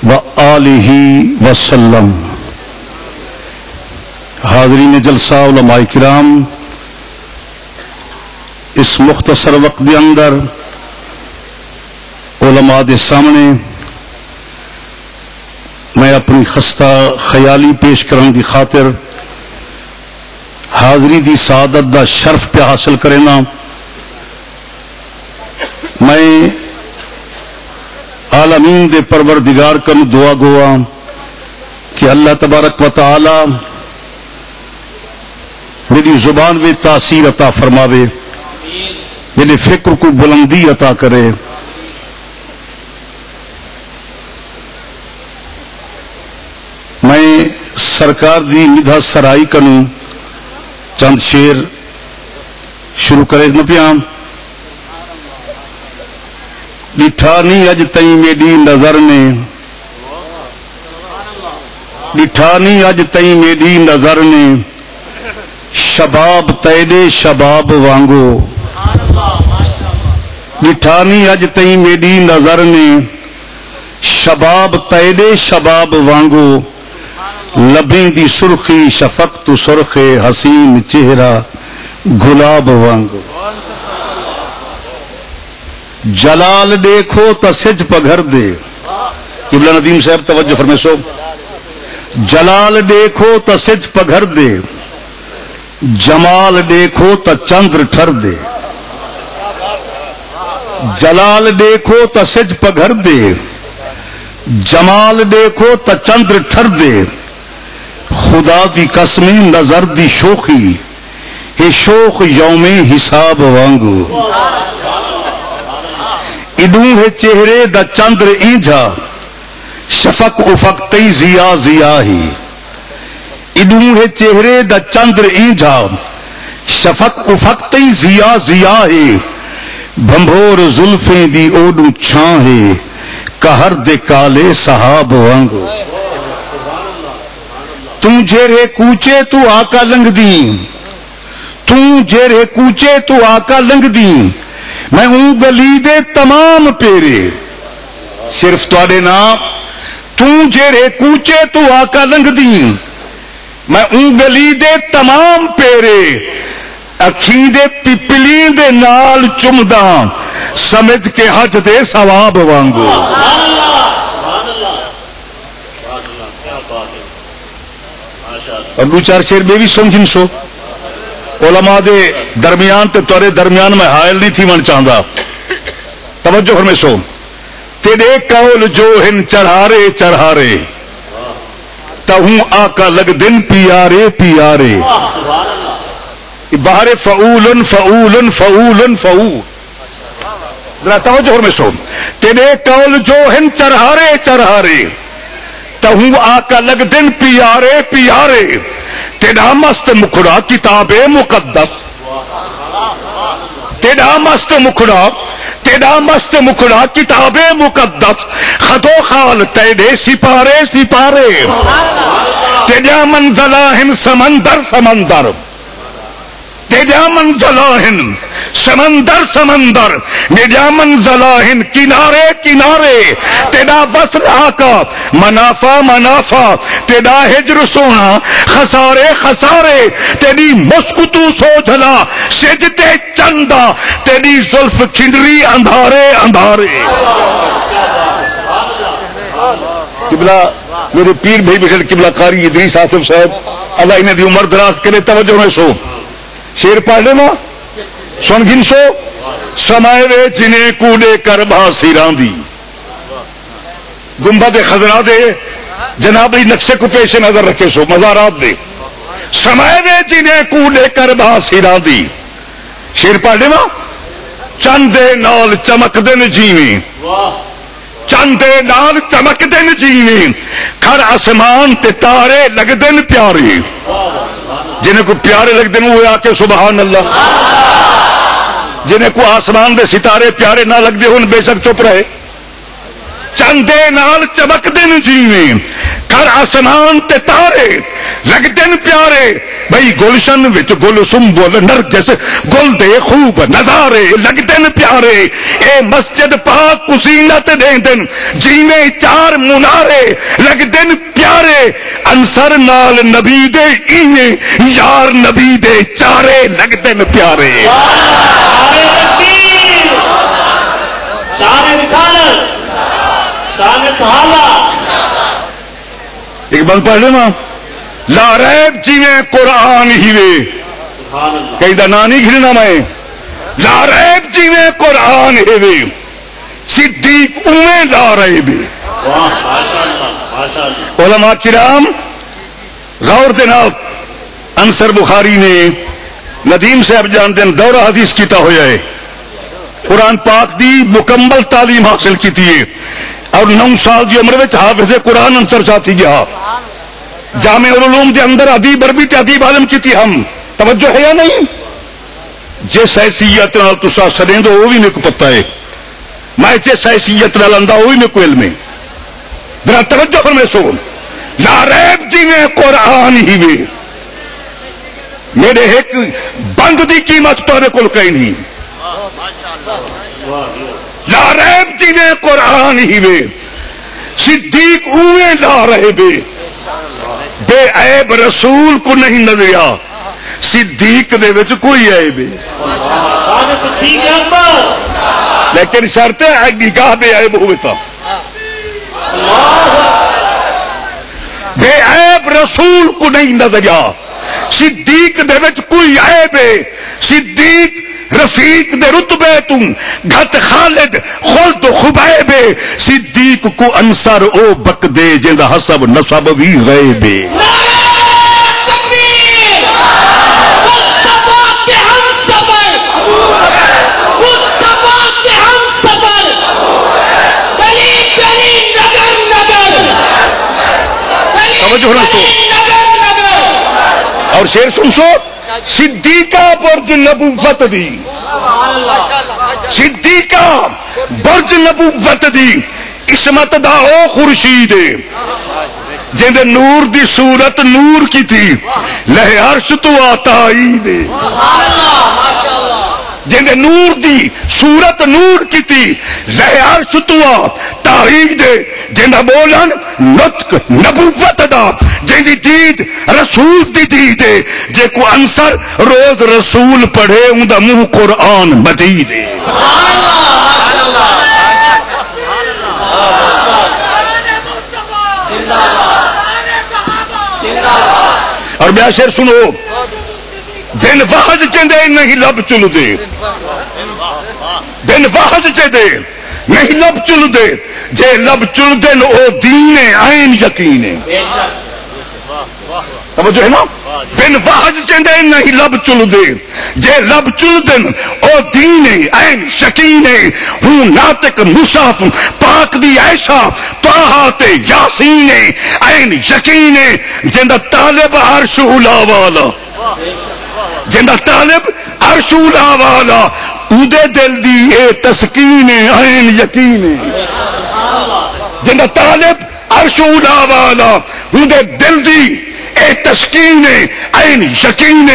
وآلہ وسلم۔ حاضرین جلسہ، علماء کرام، اس مختصر وقت کے اندر علماء دے سامنے میں اپنی خستہ خیالی پیش کرنے کی خاطر حاضری دی سعادت دا شرف پہ حاصل کرنا، میں عالمین دے پروردگار کن دعا گوا کہ اللہ تبارک و تعالی میری زبان میں تاثیر عطا فرماوے، میرے فکر کو بلندی عطا کرے۔ میں سرکار دی ندھا سرائی کنوں چند شیر شروع کرے نہ پیا۔ ڈٹھا نہیں اج تئی میری نظر نے، ڈٹھا نہیں اج تئی میری نظر نے، شباب تیرے شباب وانگو، ڈٹھا نہیں اج تئی میری نظر نے، شباب تیرے شباب وانگو، لبیں دی سرخی شفق تو سرخ حسین چہرہ گلاب وانگو، جلال دیکھو تا سج پگھر دے۔ قبلہ ندیم صاحب توجہ فرمائے سو، جلال دیکھو تا سج پگھر دے، جمال دیکھو تا چندر ٹھر دے، جلال دیکھو تا سج پگھر دے، جمال دیکھو تا چندر ٹھر دے، خدا دی قسمی نظر دی شوخی ہے شوخ یوم حساب وانگو، ادوں ہے چہرے دا چندر اینجا شفق افق تی زیا زیا ہی، ادوں ہے چہرے دا چندر اینجا شفق افق تی زیا زیا ہی، بھمبور زلفیں دی اوڈوں چھاں ہے کہر دے کالے صحاب وانگو، تم جیرے کوچے تو آقا لنگ دی، تم جیرے کوچے تو آقا لنگ دی، میں ہوں گلی دے تمام پیرے، صرف توڑے نام، تم جیرے کوچے تو آقا لنگ دی، میں ہوں گلی دے تمام پیرے، اکھیں دے پپلی دے نال چمداں سمجھ کے حج دے ثواب وانگو۔ اور دو چار شیر بے بھی سمجھن سو، علماء دے درمیان تے تورے درمیان میں حائل نہیں تھی من چاہتا، توجہ فرمے سو، تیرے قول جو ہن چڑھارے چڑھارے، تہوں آقا لگ دن پیارے پیارے، باہر فعولن فعولن فعولن فعول، ذرا توجہ فرمے سو، تیرے قول جو ہن چڑھارے چڑھارے، تہوں آقا لگ دن پیارے پیارے، تیرا مست مکھڑا کتاب مقدس، تیرا مست مکھڑا، تیرا مست مکھڑا کتاب مقدس، خدو خال تیرے سپارے سپارے، تیرا منزلہ ہن سمندر سمندر، تیرا منزلہ ہن سمندر سمندر، میرا منزلہ ہن کنارے کنارے، تیرا وصل آقا منافع منافع، تیرا ہجر سونا خسارے خسارے، تیری مسکتو سو جھلا سجتے چندہ، تیری زلف کھنڈری اندھارے اندھارے۔ قبلہ میرے پیر بھائی بشل قبلہ قاری ادریس آصف صاحب اللہ انہیں دی عمر دراز کرے، توجہ میں سو شیر پڑھ لینا سن گن سو، سمائے وے جنہیں کوڑے کر بھاسی راندی، گنبد خضرا دے جنابی نقشے کو پیش نظر رکھے سو، مزارات دے، سمائے وے جنہیں کوڑے کر بھاسی راندی، شیر پڑھ لینا، چندے نال چمک دن جیویں، چندے نال چمک دن جیویں، کھر آسمان تے تارے لگ دن پیارے، جنہیں کو پیارے لگ دن وہ آکے سبحان اللہ، جنہیں کو آسمان دے ستارے پیارے نہ لگ دے ہن بے شک چپ رہے، چاندے نال چمک دن جیویں کر آسمان تے تارے لگ دن پیارے بھئی گلشن وچ گل سنبل نرگس گل دے خوب نظارے لگ دن پیارے اے مسجد پاک کو زینت دے دن جیویں چار منارے لگ دن پیارے انصر نال نبی دے ایویں یار نبی دے چارے لگ دن پیارے شان رسالت شان صحابہ ایک بند پڑھ لے ماں لا ریب جیویں قرآن ہی وے کئی دا نانی گھرنا میں لا ریب جیویں قرآن ہی وے صدیق اویں لا ریب علماء کرام غور دناؤ انصر بخاری نے ندیم صاحب جان دن دورہ حدیث کیتا ہویا ہے قرآن پاک دی مکمل تعلیم حاصل کی تھی اور 9 سال دی عمر وچ حافظ قرآن انصر چاہتی گیا جامع العلوم دے اندر ادیب عربی تے ادیب عالم کی تھی ہم توجہ ہے یا نہیں جس حیثیت نال تسا سدیں دو وہ بھی میرے کو پتہ ہے میں جس حیثیت نال اندا وہ بھی میرے کو علم ہے ذرا توجہ فرمائے سو لا ریب جی میں قرآن ہی وے میرے ایک بند دی قیمت تورے کول کہیں نہیں لا ریب جی میں قرآن ہی وے صدیق اوے لا رہے بے عیب رسول کو نہیں نظریا صدیق دے وچ کوئی عیب لیکن شرط ہے نگاہ بے عیب ہوئے تھا بے عیب رسول کو نہیں نظریا صدیق دے وچ کوئی عیب ہے صدیق رفیق دے رتبے تم گھت خالد خلد خبیب صدیق کو انصر او بک دے جندہ حسب نصب بھی غیب اور شیر سن سو صدیقہ برج نبوت دی صدیقہ برج نبوت دی عصمت دا او خورشید جن نور دی صورت نور کی تھی لہ عرش تو آتائی دے جن نور دی صورت نور کی تھی لہ عرش تو آتائی دے جن بولن نطق نبوت دا جن دی دید رسول دی دید ہے جے کو انصر روز رسول پڑھے ان دا منہ قرآن مدید ہے اور بیا شیر سنو بن وحج چندے نہیں لب چل دے بن وحج چندے نہیں لب چل دے جے لب چل دے او دین عین یقین ہے توجہ ہے نا بن وحج چندے نہیں لب چل دے جے لب چل دے او دین عین یقین ہے ہوں ناطق مصحف پاک دی عائشہ طٰہٰ تے یاسین عین یقین ہے جندہ طالب عرش اولا والا جندہ طالب عرش اولا والا اودے دل دی اے تسکین عین یقین جندہ طالب عرش اولا والا اودے دل دی اے تسکین عین یقین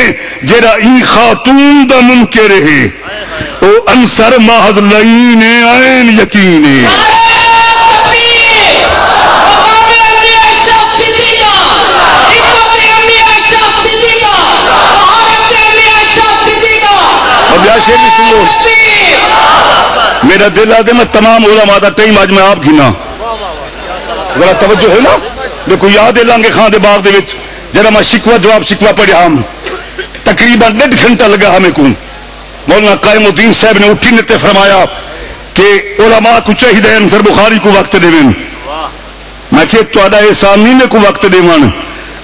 جرا ای خاتون دا منکر ہے او انصر مہد لعین عین یقین میرا دل آدھے میں تمام علماء دا ٹائم آج میں آپ گھنا ذرا توجہ ہے نا دیکھو یاد ہے لانگے خان دے باغ دے وچ جرا میں شکوہ جواب شکوہ پڑھا ہم تقریباً 1.5 گھنٹہ لگا ہمیں کو مولانا قائم الدین صاحب نے اٹھی نے فرمایا کہ علماء کو چاہیے انصر بخاری کو وقت دے میں کہ تہاڈا احسان نہیں نے کو وقت دے من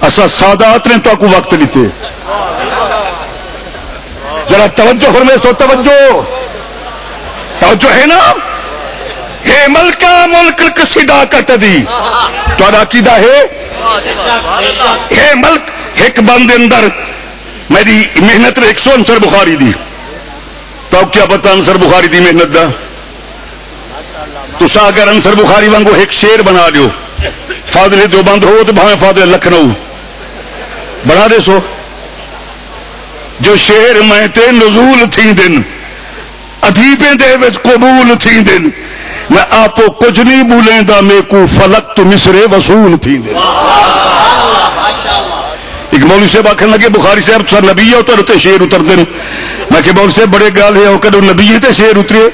اسا سادات نے تو کو وقت دیتے ذرا توجہ فرمائے سو توجہ ہے نا اے ملکہ ملک قصیدہ کٹ دی تہاڈا عقیدہ ہے اے ملک ایک بند اندر میری محنت 100 انصر بخاری دی تو کیا پتہ انصر بخاری دی محنت دا تو اگر انصر بخاری وانگو ایک شیر بنا دیو فاضل دیوبند ہو تو بھاویں فاضل لکھنؤ بنا دے سو جو شیر میں تے نزول تھی دن ادیبیں دے وچ قبول تھی دن میں آپو کچھ نہیں بولیں دا میں کو فلک تو مصرے وصول تھی دن. ایک مولوی صاحب آکھن لگے بخاری صاحب سر نبی ہے اتر تے شیر اتر دن. میں کہ مولوی صاحب بڑے گال ہے کہ نبی ہے تے شیر اترے.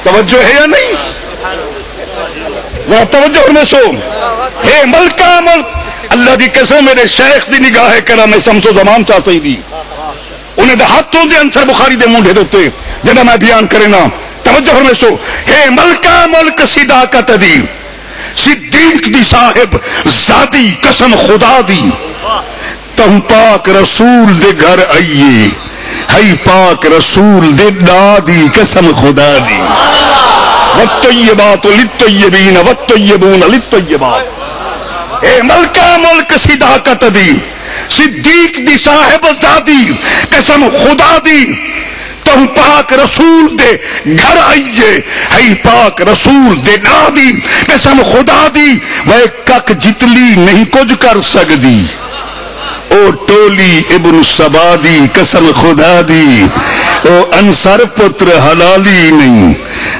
توجہ ہے یا نہیں؟ وہ توجہ ہونے سو ہے ملکہ ملک اللہ دی قسم میرے شیخ دی نگاہ کرام شمس و زمان چاہتے دی انہیں دے ہاتھوں دے انصر بخاری دے منڈے دوتے جنہاں میں بیان کرنا. توجہ ہونے سو ہے ملکہ ملک صداقت دی صدیق دی صاحب ذاتی قسم خدا دی تم پاک رسول دے گھر آئیے ہی پاک رسول دے دادی قسم خدا دی والطیبات للطیبین والطیبون للطیبات. اے ملکہ ملک صداقت دی صدیق دی صاحب ذاتی قسم خدا دی تم پاک رسول دے گھر آئیے ہی پاک رسول دے دادی قسم خدا دی وہ کک جتلی نہیں کچھ کر سکتی او ٹولی ابن سبا دی قسم خدا دی او انصر پتر حلالی نہیں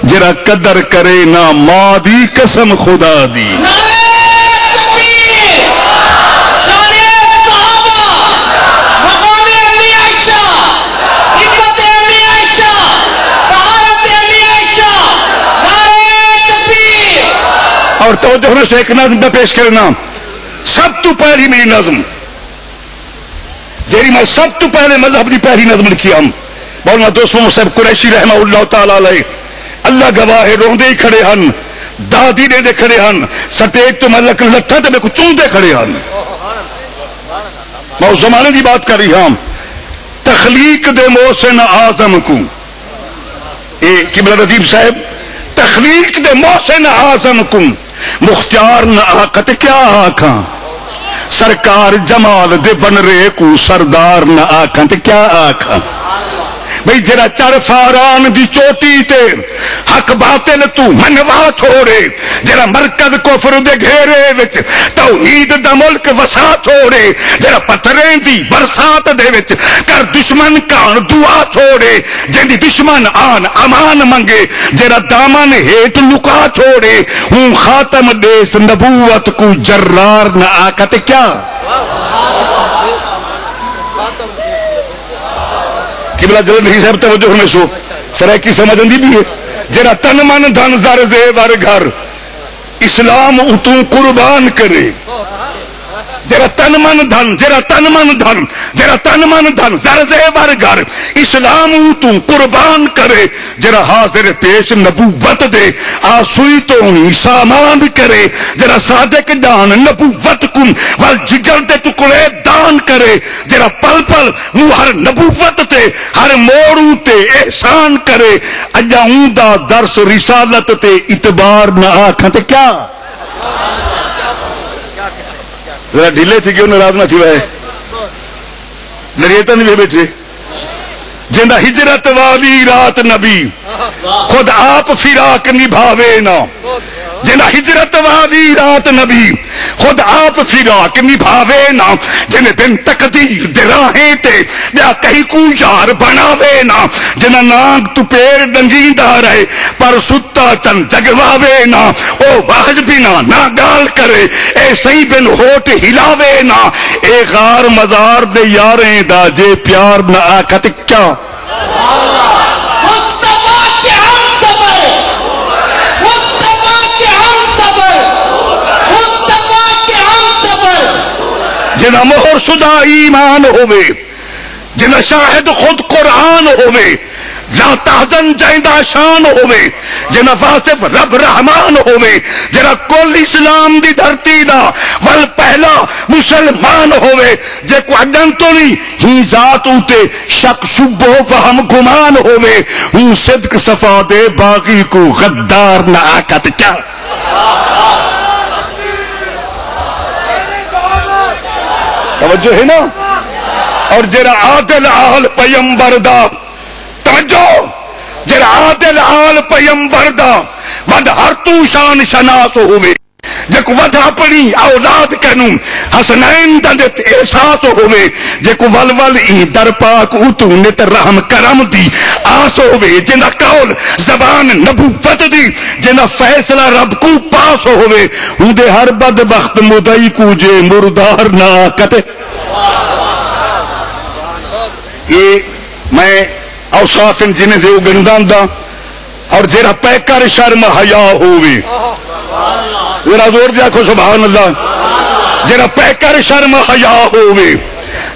جرا قدر کرے نہ ماں دی قسم خدا دی. اور توجہ ہونے سے ایک نظم میں پیش کرنا سب تو پہلی میری نظم جیری میں سب تو پہلے مذہب دی پہلی نظم لکھی ہم مولانا دوستوں صاحب قریشی رحمہ اللہ تعالی علیہ اللہ گواہ روندے ہی کھڑے ہن دادی دے کھڑے ہن سٹیج تو میں لتھا تے میں کو چوندے کھڑے ہن. میں اس زمانے دی بات کر رہی ہوں تخلیق دے محسن اعظم کو اے قبلہ ردیب صاحب تخلیق دے محسن اعظم کو مختار نہ آقت کیا آکھاں سرکار جمال دے بن رہے کو سردار نہ آکھاں تے کیا آکھاں. بھئی جرا چر فاران دی چوٹی تے حق باطل تو منوا چھوڑے جرا مرکز کفر دے گھیرے وچ توحید دا ملک وسا چھوڑے جرا پتھریں دی برسات دے وچ کر دشمن کان دعا چھوڑے جن دی دشمن آن امان منگے جرا دامن ہیٹ لکا چھوڑے ہوں خاتم دیس نبوت کو جرار نہ آکت کیا. قبلہ جلال نہیں صاحب توجہ ہونے سو سرائکی سمجھن دی بھی ہے جرا تن من دھن زر زیور گھر اسلام اتوں قربان کرے جرا تن من دھن زر زیور گھر اسلام اتوں قربان کرے جرا حاضر پیش نبوت دے آسوئی تو نہیں سامان کرے جرا صادق جان نبوت کن وال جگر دے ٹکڑے دان کرے جرا پل پل منہ ہر نبوت تے ہر موڑو تے احسان کرے اجا اوندا درس رسالت تے اعتبار نہ آکھاں تے کیا. ذرا ڈھیلے تھی کیوں ناراض نہ تھی وے لڑیتا نہیں بیٹھے جندہ ہجرت والی رات نبی خود آپ فراق نبھاوے نا جنہ ہجرت والی رات نبی خود آپ فراق نبھاوے نا جنہ بن تقدیر دراہیں تے یا کہیں کو یار بناوے نا جنہ ناگ تو پیر ڈنگیندہ رہے پر ستا چن جگواوے نا او واحج بنا نا گال کرے اے سی بن ہوٹ ہلاوے نا اے غار مزار دے یاریں دا جے پیار نہ آکت کیا. جنہ مہر شدہ ایمان ہوئے جنہ شاہد خود قرآن ہوئے لا تحزن جائندہ شان ہوئے جنہ واصف رب رحمان ہوئے جنہ کل اسلام دی دھرتی دا ول پہلا مسلمان ہوئے جے کو اڈن تو نہیں ہی ذات ہوتے شک شبہ فہم گمان ہوئے ہوں صدق صفا دے باغی کو غدار نہ آکت کیا. توجہ ہے نا. اور جرا عادل آل پیمبر دا توجہ جڑا عادل آل پیمبر دا ود ہر تو شان شناس ہوئے جکو ود اپنی اولاد کنوں حسنین دا احساس ہوئے جکو ول ول ای در پاک اتو نت رحم کرم دی آس ہوئے جنہ قول زبان نبوت دی جنہ فیصلہ رب کو پاس ہوئے ہوں دے ہر بدبخت مدعی کو جے مردار نہ کتے. یہ میں اوصاف جنہیں دے گندان دا اور جیرا پیکر شرم حیا ہوئے ذرا زور دیا کو سبحان اللہ. جرا پیکر شرم حیا ہوئے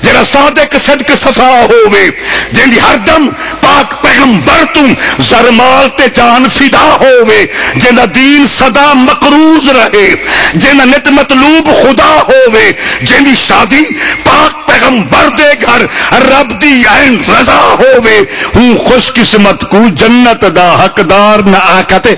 جرا صادق صدق صفا ہوئے جن دی ہر دم پاک پیغمبر تم زرمال تے جان فدا ہوئے جن دا دین صدا مقروض رہے جن دا نت مطلوب خدا ہوئے جن دی شادی پاک پیغمبر دے گھر رب دی عین رضا ہوئے ہوں خوش قسمت کو جنت دا حقدار نہ آکتے.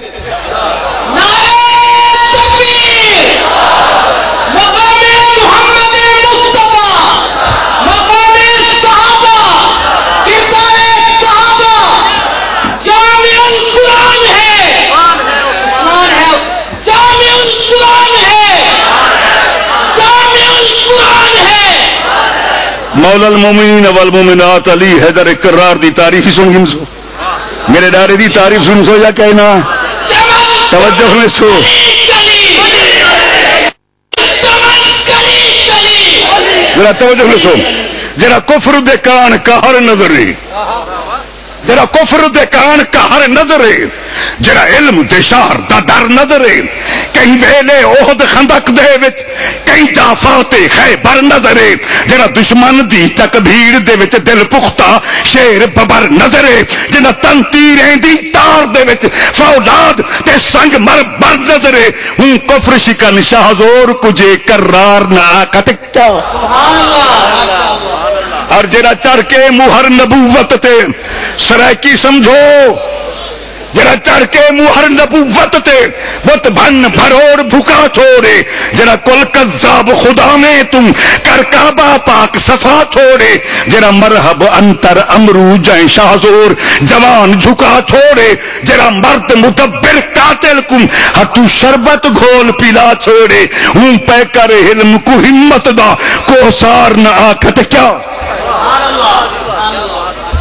مولا المومنین والمومنات علی حیدر اقرار دی تعریف سن گن سو میرے ڈارے دی تعریف سن سو یا کہنا توجہ میں سو ذرا توجہ میں سو جرا کفر دے کان کہر نظری جرا کفر دے کان کہر نظرے جرا علم دے شہر دا در نظرے کہیں ویلے احد خندق دے وچ کہیں جافات خیبر نظرے جرا دشمن دی تکبیر دے وچ دل پختہ شیر ببر نظرے جنا تن تیریں دی تار دے وچ فولاد تے سنگ مر بر نظرے ہوں کفر شکن شاہزور کجے کرار نہ آکت کیا سبحان اللہ. اور جرا چڑھ کے مہر نبوت تے سرائکی سمجھو جرا چڑھ کے مہر نبوت تے بت بھن بھروڑ بھکا چھوڑے جرا کل کذاب خدا میں تم کر کعبہ پاک صفا چھوڑے جرا مرحب انتر امرو جائیں شاہزور جوان جھکا چھوڑے جرا مرد مدبر قاتل کم ہتو شربت گھول پلا چھوڑے ہوں پہ کر علم کو ہمت دا کو سار نہ آکھت کیا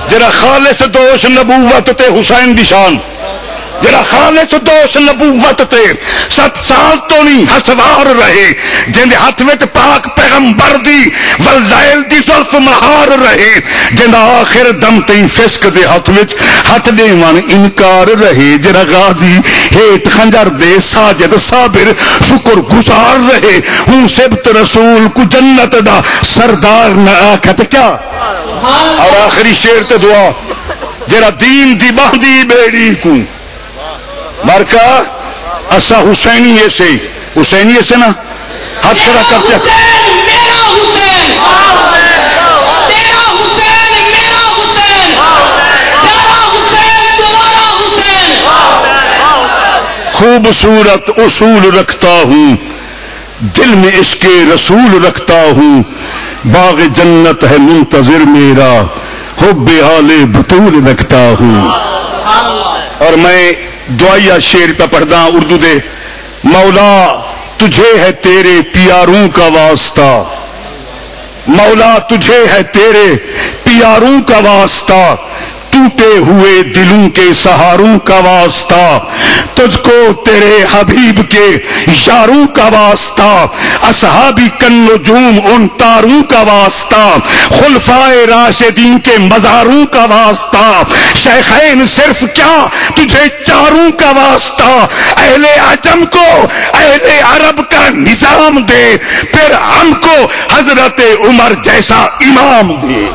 جرا خالص دوش نبوت تے حسین دی شان جرا خالص دوش نبوت تے 7 سال تو نہیں ہسوار رہے جن دے ہاتھ وچ پاک پیغمبر دی واللیل دی زلف مہار رہے جن آخر دم تے فسق دے ہاتھ وچ ہاتھ دیوان انکار رہے جرا غازی ہیٹ خنجر دے ساجد صابر شکر گزار رہے ہوں سبت رسول کو جنت دا سردار نہ آکھت کیا. اور آخری شیر تے دعا جرا دین دی باندی بیڑی کو مرکا اسا حسینی ایسے نا ہاتھ کھڑا کرتے میرا حسین تیرا حسین میرا حسین پیارا حسین تمہارا حسین. خوبصورت اصول رکھتا ہوں دل میں عشق رسول رکھتا ہوں باغ جنت ہے منتظر میرا حب آل بطول رکھتا ہوں. اور میں دعائیہ شعر پہ پڑھدا اردو دے. مولا تجھے ہے تیرے پیاروں کا واسطہ مولا تجھے ہے تیرے پیاروں کا واسطہ ٹوٹے ہوئے دلوں کے سہاروں کا واسطہ تجھ کو تیرے حبیب کے یاروں کا واسطہ اصحابی النجوم ان تاروں کا واسطہ خلفائے راشدین کے مزاروں کا واسطہ شیخین صرف کیا تجھے چاروں کا واسطہ اہل عجم کو اہل عرب کا نظام دے پھر ہم کو حضرت عمر جیسا امام دے.